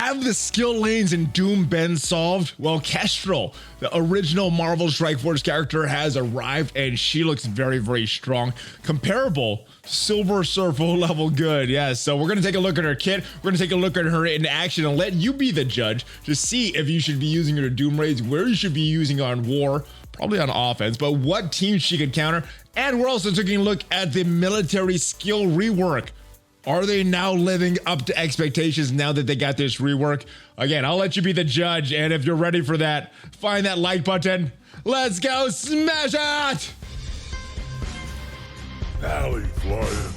Have the skill lanes in Doom been solved? Well, Kestrel, the original Marvel Strike Force character, has arrived, and she looks very, very strong. Comparable, Silver Surfer level good. Yes, so we're going to take a look at her kit. We're going to take a look at her in action and let you be the judge to see if you should be using her to Doom raids, where you should be using her on War, probably on offense, but what teams she could counter. And we're also taking a look at the military skill rework. Are they now living up to expectations now that they got this rework? Again, I'll let you be the judge, and if you're ready for that, find that like button. Let's go smash it! ValleyFlyin.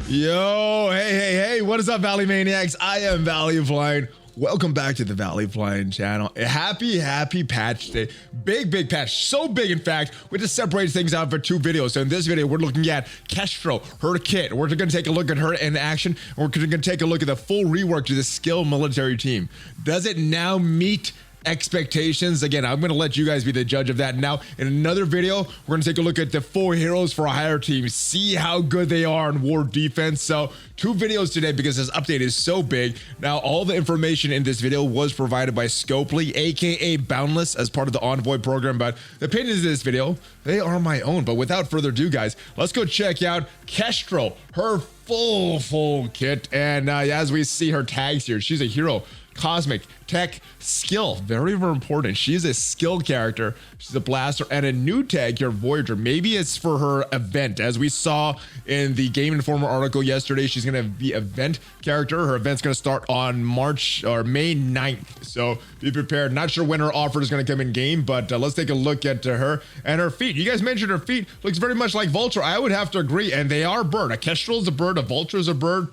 Yo, hey, what is up, Valley Maniacs? I am ValleyFlyin. Welcome back to the ValleyFlyin channel. Happy patch day. Big patch. So big, in fact, we just separated things out for 2 videos. So in this video, we're looking at Kestrel, her kit. We're going to take a look at her in action. We're going to take a look at the full rework to the skill military team. Does it now meet expectations? Again, I'm going to let you guys be the judge of that. Now, in another video, we're going to take a look at the 4 heroes for a higher team, see how good they are in war defense. So 2 videos today because this update is so big. Now, all the information in this video was provided by Scopely, aka Boundless, as part of the Envoy program, but the opinions of this video, they are my own. But without further ado, guys, let's go check out Kestrel, her full kit. And as we see her tags here, she's a hero, cosmic, tech, skill, very important. She's a skill character. She's a blaster, and a new tag here, Voyager. Maybe it's for her event. As we saw in the Game Informer article yesterday, she's going to be event character. Her event's going to start on May 9th. So be prepared. Not sure when her offer is going to come in game, but let's take a look at her and her feet. You guys mentioned her feet looks very much like Vulture. I would have to agree, and they are bird. A Kestrel is a bird, a Vulture is a bird.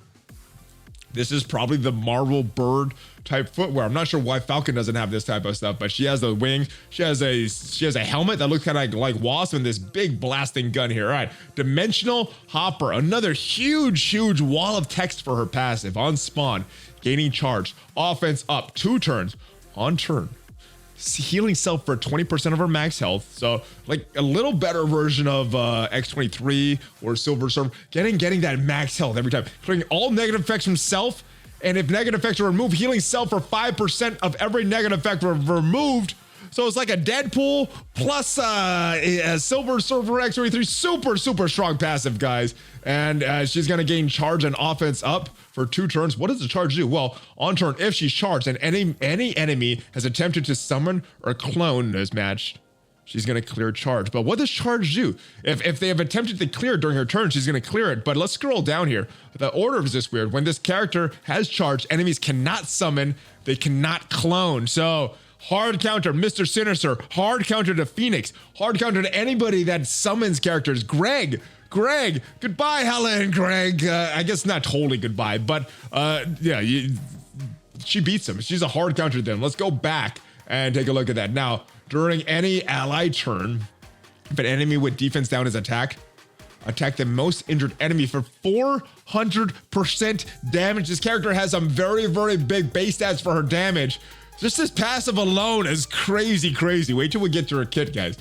This is probably the Marvel bird type footwear. I'm not sure why Falcon doesn't have this type of stuff, but she has the wings. She has a helmet that looks kind of like Wasp, and this big blasting gun here. All right, Dimensional Hopper, another huge wall of text for her passive on spawn, gaining charge, offense up 2 turns on turn. Healing self for 20% of her max health, so like a little better version of X23 or Silver Surfer, getting that max health every time, clearing all negative effects from self, and if negative effects are removed, healing self for 5% of every negative effect removed. So it's like a Deadpool plus a Silver Surfer X23, super strong passive, guys. And she's gonna gain charge and offense up for 2 turns. What does the charge do? Well, on turn, if she's charged and any enemy has attempted to summon or clone this match, she's gonna clear charge. But what does charge do? If they have attempted to clear during her turn, she's gonna clear it. But let's scroll down here. The order is just weird. When this character has charged, enemies cannot summon, they cannot clone. So hard counter, Mr. Sinister. Hard counter to Phoenix. Hard counter to anybody that summons characters. Greg, goodbye, Helen. Greg, I guess not totally goodbye, but yeah, she beats him. She's a hard counter to them. Let's go back and take a look at that. Now, during any ally turn, if an enemy with defense down is attack the most injured enemy for 400% damage. This character has some very big base stats for her damage. Just this passive alone is crazy. Wait till we get to her kit, guys.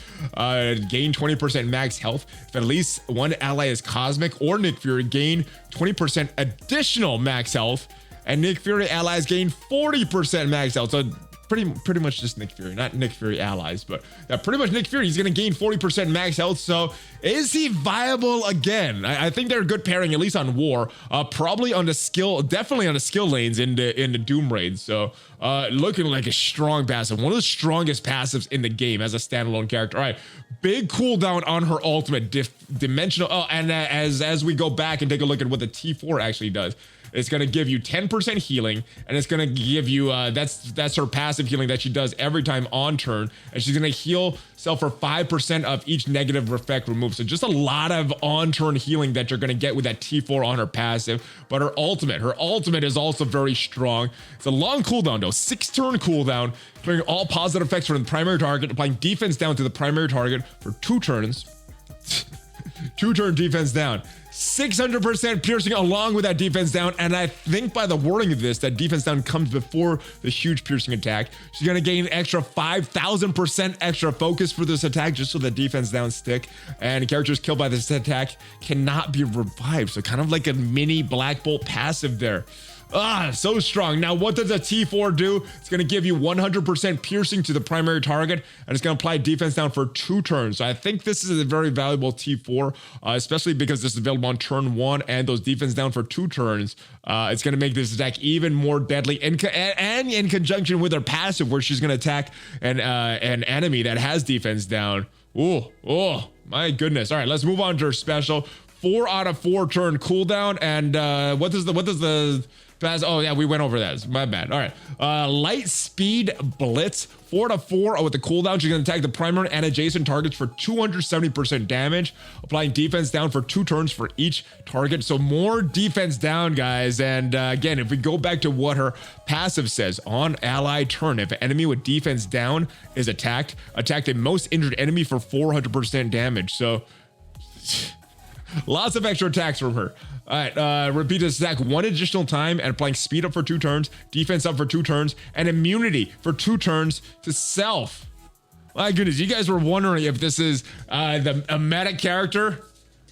Gain 20% max health. If at least one ally is Cosmic or Nick Fury, gain 20% additional max health. And Nick Fury allies gain 40% max health. So pretty much just Nick Fury, not Nick Fury allies, but yeah, pretty much Nick Fury. He's gonna gain 40% max health. So is he viable again? I think they're a good pairing, at least on War. Probably on the skill, definitely on the skill lanes in the Doom raids. So looking like a strong passive, one of the strongest passives in the game as a standalone character. All right, big cooldown on her ultimate, dimensional. Oh, and as we go back and take a look at what the T4 actually does. It's going to give you 10% healing, and it's going to give you, that's her passive healing that she does every time on turn, and she's going to heal self for 5% of each negative effect removed. So just a lot of on-turn healing that you're going to get with that T4 on her passive. But her ultimate is also very strong. It's a long cooldown though, 6-turn cooldown, clearing all positive effects from the primary target, applying defense down to the primary target for 2 turns. 2-turn defense down. 600% piercing along with that defense down, and I think by the wording of this, that defense down comes before the huge piercing attack. She's gonna gain an extra 5,000% extra focus for this attack just so the defense down stick, and characters killed by this attack cannot be revived. So kind of like a mini Black Bolt passive there. So strong. Now, what does a T4 do? It's going to give you 100% piercing to the primary target, and it's going to apply defense down for 2 turns. So I think this is a very valuable T4, especially because this is available on turn 1 and those defense down for 2 turns. It's going to make this attack even more deadly, and in conjunction with her passive, where she's going to attack an enemy that has defense down. Oh, my goodness. All right, let's move on to her special. 4 out of 4 turn cooldown, and what does the pass? Oh yeah, we went over that. My bad. All right. Light speed blitz. 4 to 4 with the cooldown. She's going to attack the primary and adjacent targets for 270% damage, applying defense down for 2 turns for each target. So more defense down, guys. And again, if we go back to what her passive says, on ally turn, if an enemy with defense down is attack a most injured enemy for 400% damage. So lots of extra attacks from her. All right, repeat this attack 1 additional time and applying speed up for 2 turns, defense up for 2 turns, and immunity for 2 turns to self. My goodness, you guys were wondering if this is a meta character.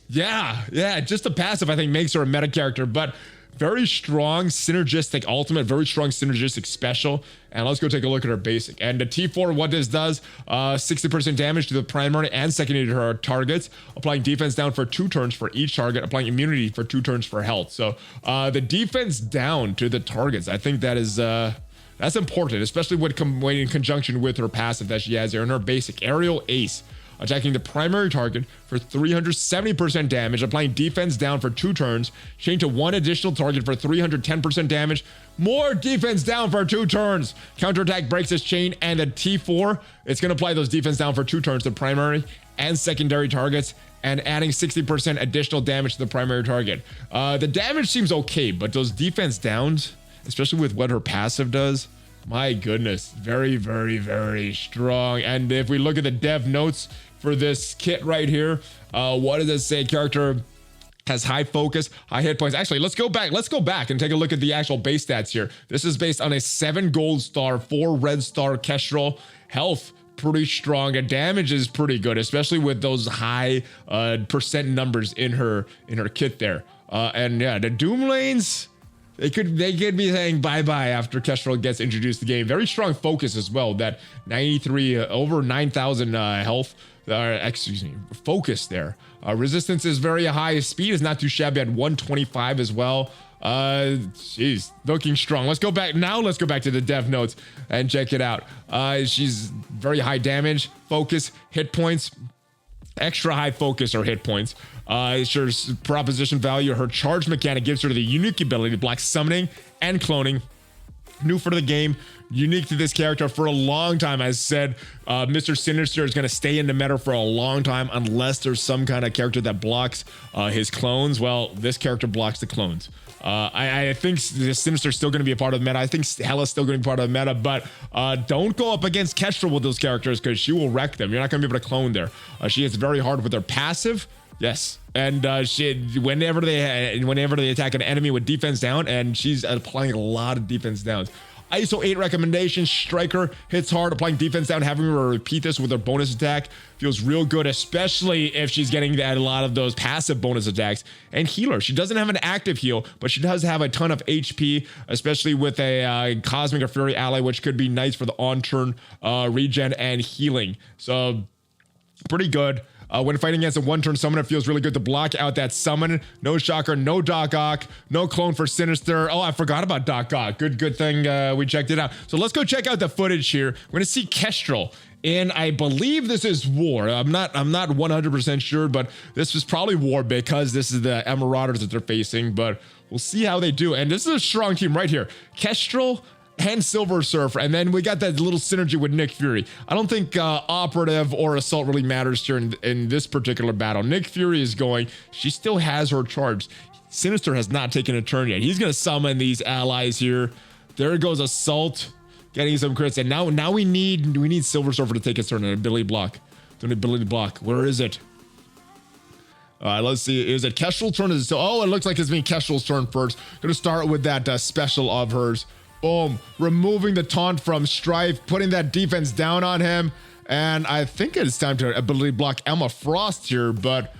Yeah, just the passive I think makes her a meta character, but very strong synergistic ultimate, very strong synergistic special. And let's go take a look at her basic. And the T4, what this does, 60% damage to the primary and secondary targets, applying defense down for 2 turns for each target, applying immunity for 2 turns for health. So the defense down to the targets, I think that is that's important, especially when in conjunction with her passive that she has here in her basic aerial ace. Attacking the primary target for 370% damage, applying defense down for 2 turns, chain to 1 additional target for 310% damage, more defense down for 2 turns. Counterattack breaks this chain, and the T4, it's going to apply those defense down for 2 turns to primary and secondary targets, and adding 60% additional damage to the primary target. The damage seems okay, but those defense downs, especially with what her passive does, my goodness, very, very, very strong. And if we look at the dev notes for this kit right here, what does it say? Character has high focus, high hit points. Actually, let's go back and take a look at the actual base stats here. This is based on a 7 gold star, 4 red star Kestrel. Health, pretty strong, and damage is pretty good, especially with those high percent numbers in her kit there. And yeah, the Doom lanes, they could be saying bye-bye after Kestrel gets introduced to the game. Very strong focus as well. That 93 over 9,000 health, focus there. Resistance is very high. Speed is not too shabby at 125 as well. She's looking strong. Let's go back to the dev notes and check it out. She's very high damage, focus, hit points, extra high focus or hit points. Her proposition value, her charge mechanic gives her the unique ability to block summoning and cloning. New for the game, unique to this character for a long time. As said, Mr. Sinister is going to stay in the meta for a long time unless there's some kind of character that blocks his clones. Well, this character blocks the clones. I think Sinister is still going to be a part of the meta. I think Hella's still going to be part of the meta, but don't go up against Kestrel with those characters because she will wreck them. You're not going to be able to clone there. She hits very hard with her passive. Yes, and whenever they attack an enemy with defense down, and she's applying a lot of defense downs. ISO 8 recommendation, Striker hits hard, applying defense down, having her repeat this with her bonus attack feels real good, especially if she's getting a lot of those passive bonus attacks. And Healer, she doesn't have an active heal, but she does have a ton of HP, especially with a Cosmic or Fury ally, which could be nice for the on-turn regen and healing. So pretty good. When fighting against a 1-turn summon, it feels really good to block out that summon. No Shocker, no Doc Ock, no clone for Sinister. Oh, I forgot about Doc Ock. Good thing we checked it out. So let's go check out the footage here. We're gonna see Kestrel, and I believe this is War. I'm not 100% sure, but this is probably War because this is the Marauders that they're facing. But we'll see how they do. And this is a strong team right here. Kestrel and Silver Surfer, and then we got that little synergy with Nick Fury. I don't think Operative or Assault really matters here in this particular battle. Nick Fury is going, she still has her charge. Sinister has not taken a turn yet. He's gonna summon these allies here. There goes Assault, getting some crits, and now we need Silver Surfer to take his turn, an ability block. Where is it? Let's see. Is it Kestrel's turn? Is it still? Oh, it looks like it's being Kestrel's turn first. Gonna start with that special of hers. Boom. Removing the taunt from Strife, putting that defense down on him. And I think it's time to ability block Emma Frost here, but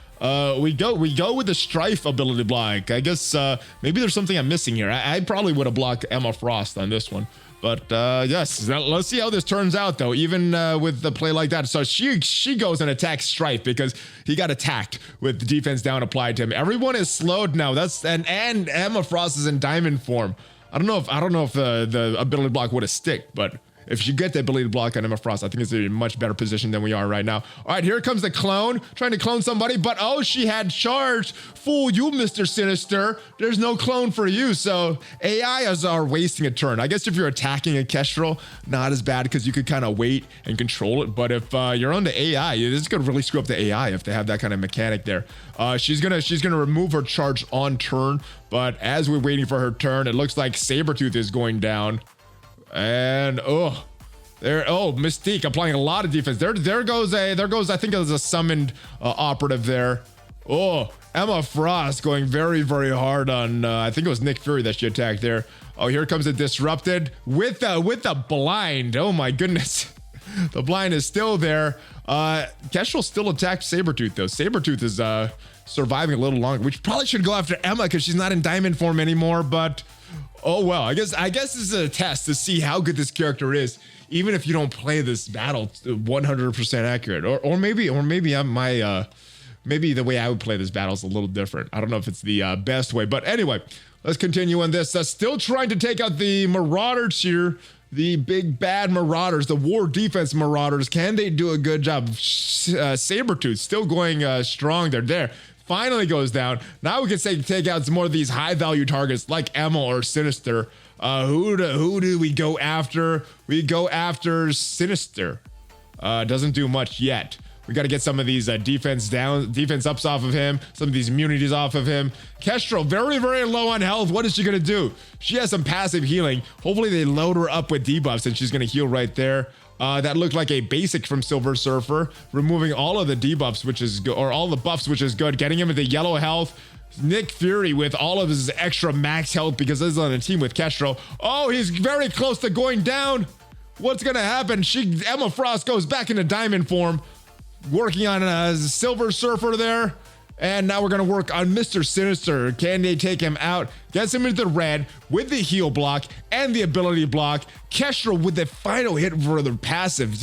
we go with the Strife ability block. I guess maybe there's something I'm missing here. I probably would have blocked Emma Frost on this one. But yes, let's see how this turns out, though, even with the play like that. So she goes and attacks Strife because he got attacked with the defense down applied to him. Everyone is slowed now. And Emma Frost is in diamond form. I don't know if the ability block would have stick, but if you get the ability to block on Emma Frost, I think it's in a much better position than we are right now. All right, here comes the clone, trying to clone somebody, but oh, she had charged. Fool you, Mr. Sinister. There's no clone for you, so AIs are wasting a turn. I guess if you're attacking a Kestrel, not as bad because you could kind of wait and control it, but if you're on the AI, this is going to really screw up the AI if they have that kind of mechanic there. She's gonna remove her charge on turn, but as we're waiting for her turn, it looks like Sabretooth is going down. And Mystique applying a lot of defense. There goes I think it was a summoned operative there. Oh, Emma Frost going very, very hard on I think it was Nick Fury that she attacked there. Oh, here comes a disrupted with the blind. Oh my goodness. The blind is still there. Kestrel still attacked Sabretooth though. Sabretooth is surviving a little longer. We probably should go after Emma because she's not in diamond form anymore, but oh well, I guess this is a test to see how good this character is, even if you don't play this battle 100% accurate, or maybe maybe the way I would play this battle is a little different. I don't know if it's the best way, but anyway, let's continue on this. Still trying to take out the Marauders here, the big bad Marauders, the war defense Marauders. Can they do a good job? Sabretooth still going strong. They're there. Finally goes down. Now we can take out some more of these high value targets like Emma or Sinister. Who do we go after? We go after Sinister. Doesn't do much yet. We got to get some of these defense ups off of him, some of these immunities off of him. Kestrel, very, very low on health. What is she going to do? She has some passive healing. Hopefully they load her up with debuffs and she's going to heal right there. That looked like a basic from Silver Surfer, removing all of the debuffs, which is good, or all the buffs, which is good, getting him with the yellow health. Nick Fury with all of his extra max health because this is on a team with Kestrel. Oh, he's very close to going down. What's gonna happen? Emma Frost goes back into diamond form, working on a Silver Surfer there. And now we're going to work on Mr. Sinister. Can they take him out? Gets him into the red with the heal block and the ability block. Kestrel with the final hit for the passive.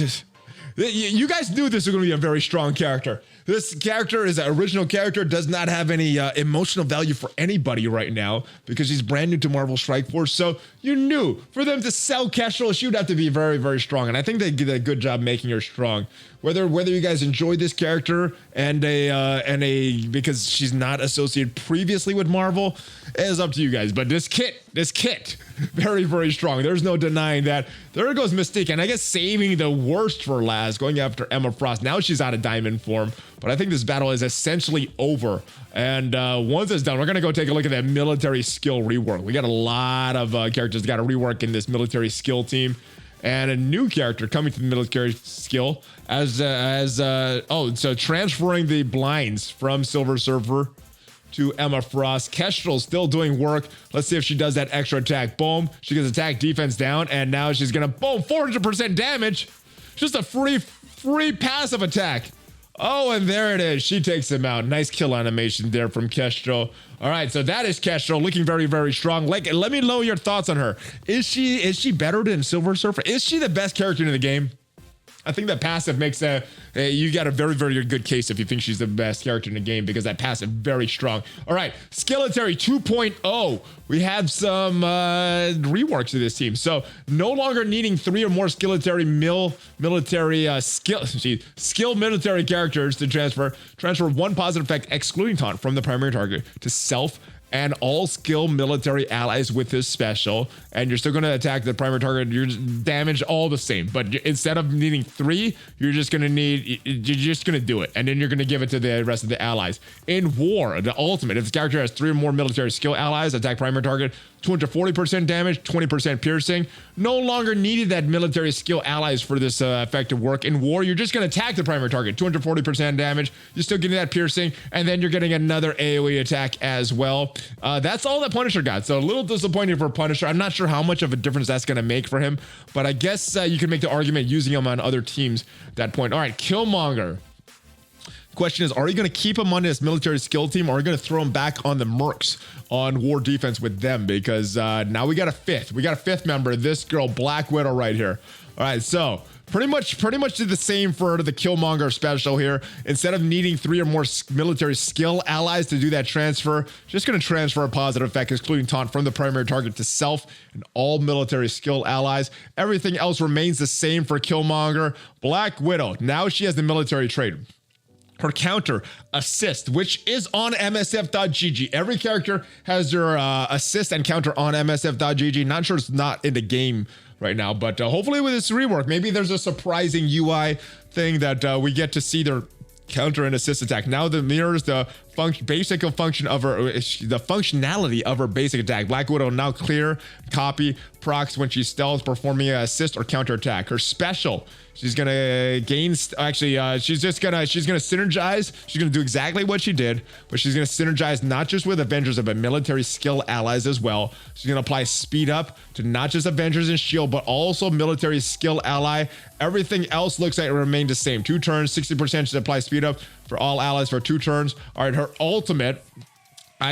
You guys knew this was going to be a very strong character. This character is an original character, does not have any emotional value for anybody right now because he's brand new to Marvel Strike Force. So you knew for them to sell Kestrel, she would have to be very, very strong. And I think they did a good job making her strong. Whether you guys enjoy this character and because she's not associated previously with Marvel is up to you guys. But this kit, very, very strong. There's no denying that. There goes Mystique, and I guess saving the worst for last, going after Emma Frost. Now she's out of diamond form, but I think this battle is essentially over. And once it's done, we're gonna go take a look at that military skill rework. We got a lot of characters that got to rework in this military skill team. And a new character coming to the military skill so transferring the blinds from Silver Surfer to Emma Frost. Kestrel still doing work. Let's see if she does that extra attack. Boom. She gets attack defense down, and now she's gonna boom 400% damage. Just a free passive attack. Oh, and there it is. She takes him out. Nice kill animation there from Kestrel. All right, so that is Kestrel looking very, very strong. Like, let me know your thoughts on her. Is she better than Silver Surfer? Is she the best character in the game? I think that passive makes you got a very, very good case if you think she's the best character in the game because that passive very strong. All right, Skillitary 2.0. We have some reworks to this team. So no longer needing 3 or more Skillitary skill military characters to transfer 1 positive effect excluding taunt from the primary target to self and all skill military allies with his special, and you're still going to attack the primary target. You're damage all the same, but instead of needing 3, you're just going to do it, and then you're going to give it to the rest of the allies. In war, the ultimate, if the character has 3 or more military skill allies, attack primary target, 240% damage, 20% piercing. No longer needed that military skill allies for this effective work. In war, you're just going to attack the primary target, 240% damage. You're still getting that piercing, and then you're getting another AoE attack as well. That's all that Punisher got. So a little disappointing for Punisher. I'm not sure how much of a difference that's going to make for him, but I guess you can make the argument using him on other teams at that point. All right, Killmonger. Question is, are you going to keep him on this military skill team, or are you going to throw him back on the mercs on war defense with them? Because now we got a fifth member, this girl Black Widow right here. All right, so pretty much did the same for the Killmonger special here. Instead of needing 3 or more military skill allies to do that transfer, just going to transfer a positive effect, excluding taunt, from the primary target to self and all military skill allies. Everything else remains the same for Killmonger. Black Widow, now she has the military trait. Her counter assist, which is on msf.gg. Every character has their assist and counter on msf.gg. Not sure it's not in the game right now, but hopefully with this rework, maybe there's a surprising UI thing that we get to see their counter and assist attack. Now that mirrors the function of her, the functionality of her basic attack. Black Widow now clear, copy, procs when she stealths, performing an assist or counter attack. Her special, she's gonna gain, she's gonna synergize. She's gonna do exactly what she did, but she's gonna synergize not just with Avengers, but military skill allies as well. She's gonna apply speed up to not just Avengers and Shield, but also military skill ally. Everything else looks like it remained the same. 2 turns, 60% should apply speed up for all allies for 2 turns. All right, her ultimate,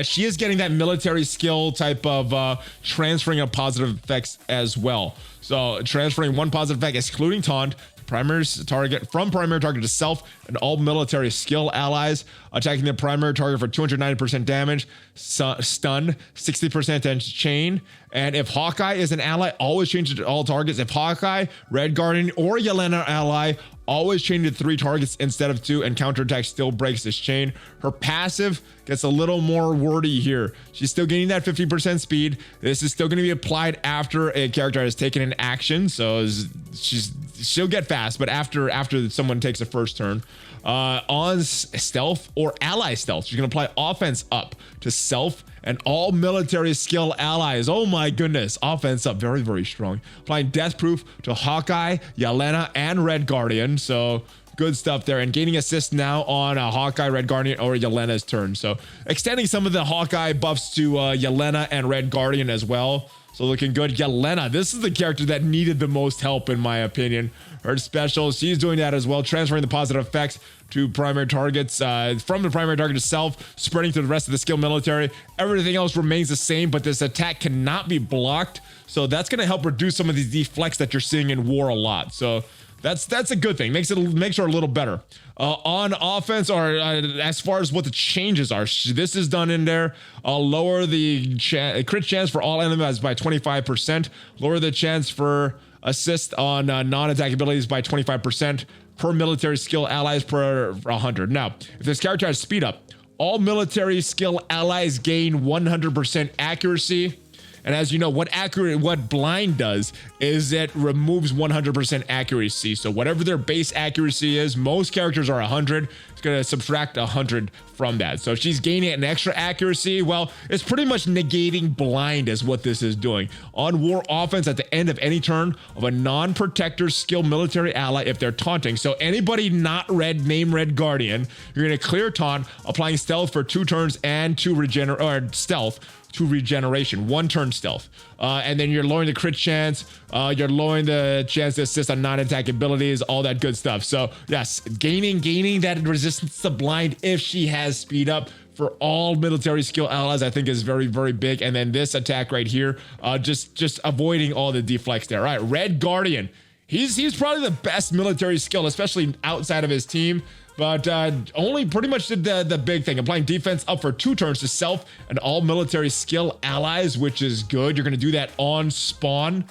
she is getting that military skill type of transferring of positive effects as well. So transferring 1 positive effect, excluding taunt, primary target from primary target to self and all military skill allies, attacking the primary target for 290% damage, stun, 60% and chain. And if Hawkeye is an ally, always change it to all targets. If Hawkeye, Red Guardian, or Yelena ally, always change it to 3 targets instead of 2, and counterattack still breaks this chain. Her passive gets a little more wordy here. She's still getting that 50% speed. This is still going to be applied after a character has taken an action, so she'll get fast, but after someone takes a first turn. On stealth or ally stealth, she's going to apply offense up to self and all military skill allies. Oh my goodness, offense up, very, very strong. Applying death proof to Hawkeye, Yelena, and Red Guardian. So good stuff there. And gaining assist now on Hawkeye, Red Guardian, or Yelena's turn. So extending some of the Hawkeye buffs to Yelena and Red Guardian as well. So looking good. Yelena, this is the character that needed the most help in my opinion. Her special, she's doing that as well, transferring the positive effects to primary targets, from the primary target itself, spreading to the rest of the skill military. Everything else remains the same, but this attack cannot be blocked. So that's going to help reduce some of these deflects that you're seeing in war a lot. So that's a good thing. Makes her a little better. On offense, or as far as what the changes are, this is done in there. Lower the crit chance for all enemies by 25%. Lower the chance for assist on non-attack abilities by 25% per military skill allies per 100. Now, if this character has speed up, all military skill allies gain 100% accuracy. And as you know, what blind does is it removes 100% accuracy. So whatever their base accuracy is, most characters are 100. It's going to subtract 100 from that. So if she's gaining an extra accuracy, well, it's pretty much negating blind is what this is doing. On war offense, at the end of any turn of a non-protector skill military ally, if they're taunting, so anybody not red, name Red Guardian, you're going to clear taunt, applying stealth for 2 turns and 2 stealth to regeneration, 1 turn stealth, and then you're lowering the crit chance, you're lowering the chance to assist on non-attack abilities, all that good stuff. So yes, gaining that resistance to blind if she has speed up for all military skill allies, I think is very, very big. And then this attack right here, just avoiding all the deflects there. All right, Red Guardian, he's probably the best military skill, especially outside of his team. But only pretty much did the big thing, applying defense up for 2 turns to self and all military skill allies, which is good. You're going to do that on spawn.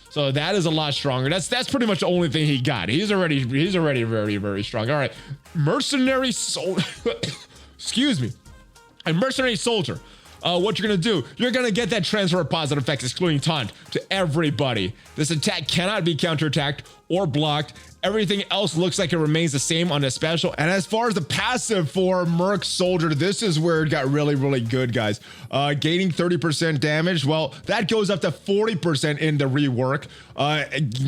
So that is a lot stronger. That's pretty much the only thing he got. He's already very, very strong. All right, mercenary soldier. Excuse me. A mercenary soldier. what you're gonna do, you're gonna get that transfer of positive effects, excluding taunt, to everybody. This attack cannot be counterattacked or blocked. Everything else looks like it remains the same on the special. And as far as the passive for Merc Soldier, this is where it got really, really good, guys. Gaining 30% damage, well, that goes up to 40% in the rework.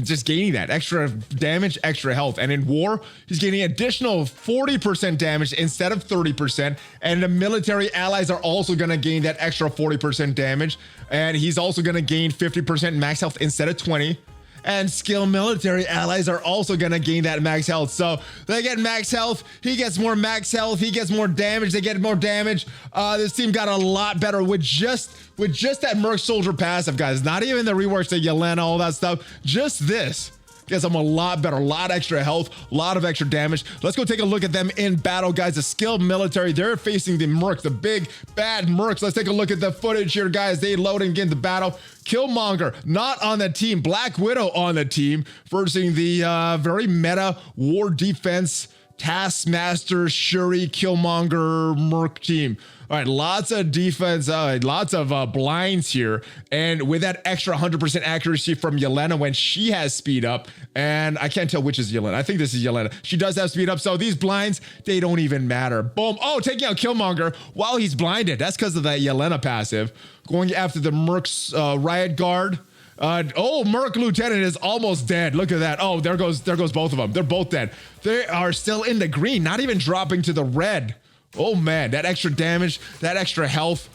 Just gaining that extra damage, extra health. And in war, he's gaining additional 40% damage instead of 30%. And the military allies are also gonna gain that extra 40% damage. And he's also gonna gain 50% max health instead of 20. And skill military allies are also gonna gain that max health. So they get max health, he gets more max health, he gets more damage, they get more damage. This team got a lot better with just that Merc Soldier passive, guys. Not even the reworks, the Yelena, all that stuff. Just this gets them a lot better, a lot extra health, a lot of extra damage. Let's go take a look at them in battle, guys. The skilled military, they're facing the Mercs, the big bad Mercs. Let's take a look at the footage here, guys. They loading into battle. Killmonger not on the team, Black Widow on the team, versus the very meta war defense Taskmaster, Shuri, Killmonger, Merc team. All right, lots of defense, lots of blinds here. And with that extra 100% accuracy from Yelena when she has speed up, and I can't tell which is Yelena. I think this is Yelena. She does have speed up, so these blinds, they don't even matter. Boom. Oh, taking out Killmonger while he's blinded. That's because of that Yelena passive. Going after the Merc's Riot Guard. Oh, Merc Lieutenant is almost dead. Look at that. Oh, there goes both of them. They're both dead. They are still in the green, not even dropping to the red. Oh man, that extra damage, that extra health.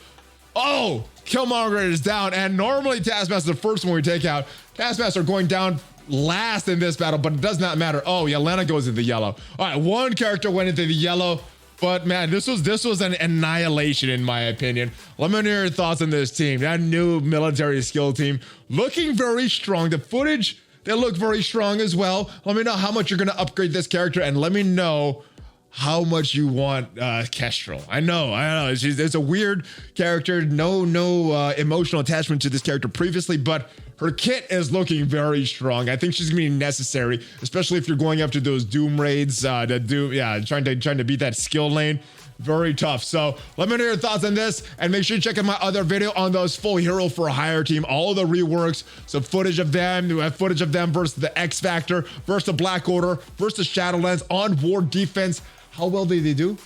Oh, Killmonger is down, and normally Taskmaster is the first one we take out. Taskmaster going down last in this battle, but it does not matter. Oh, Yelena goes into yellow. All right, one character went into the yellow, but man, this was an annihilation in my opinion. Let me know your thoughts on this team. That new military skill team looking very strong. The footage, they look very strong as well. Let me know how much you're gonna upgrade this character, and let me know how much you want Kestrel. I know. It's a weird character. No emotional attachment to this character previously, but her kit is looking very strong. I think she's gonna be necessary, especially if you're going after those Doom raids. Trying to beat that skill lane. Very tough. So let me know your thoughts on this, and make sure you check out my other video on those full hero for hire team, all the reworks, some footage of them. We have footage of them versus the X Factor, versus the Black Order, versus the Shadowlands on war defense. How well did they do?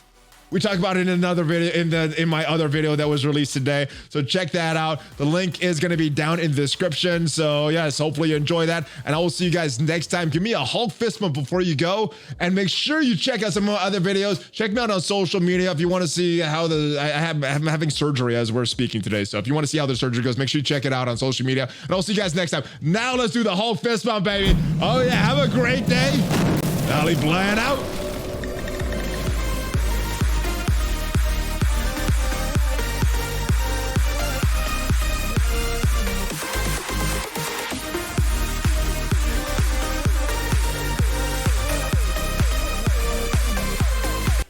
We talked about it in another video, in my other video that was released today. So check that out. The link is going to be down in the description. So yes, hopefully you enjoy that. And I will see you guys next time. Give me a Hulk fist bump before you go. And make sure you check out some more other videos. Check me out on social media if you want to see how I'm having surgery as we're speaking today. So if you want to see how the surgery goes, make sure you check it out on social media. And I'll see you guys next time. Now let's do the Hulk fist bump, baby. Oh yeah, have a great day. ValleyFlyin out.